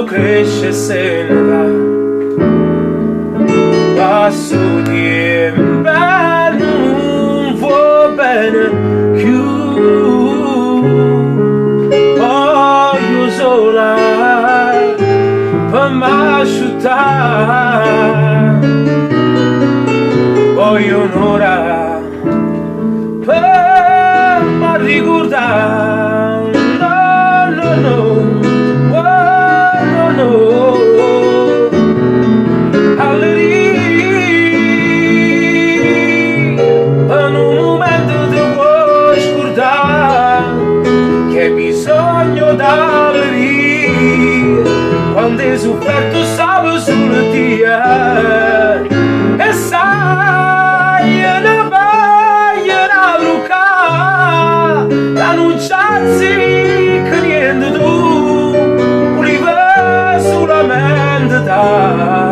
cresce se ne va su tempo non va bene più. Voglio sola per m'asciuttare, voglio un'ora per m'arricordare. No, no, no, oh, no, no. Per un momento ti vuoi scordare che hai bisogno d'alleria quando hai sofferto solo sulle tie e sai una voglia brucare l'annunciarsi che niente tu voleva solamente dare.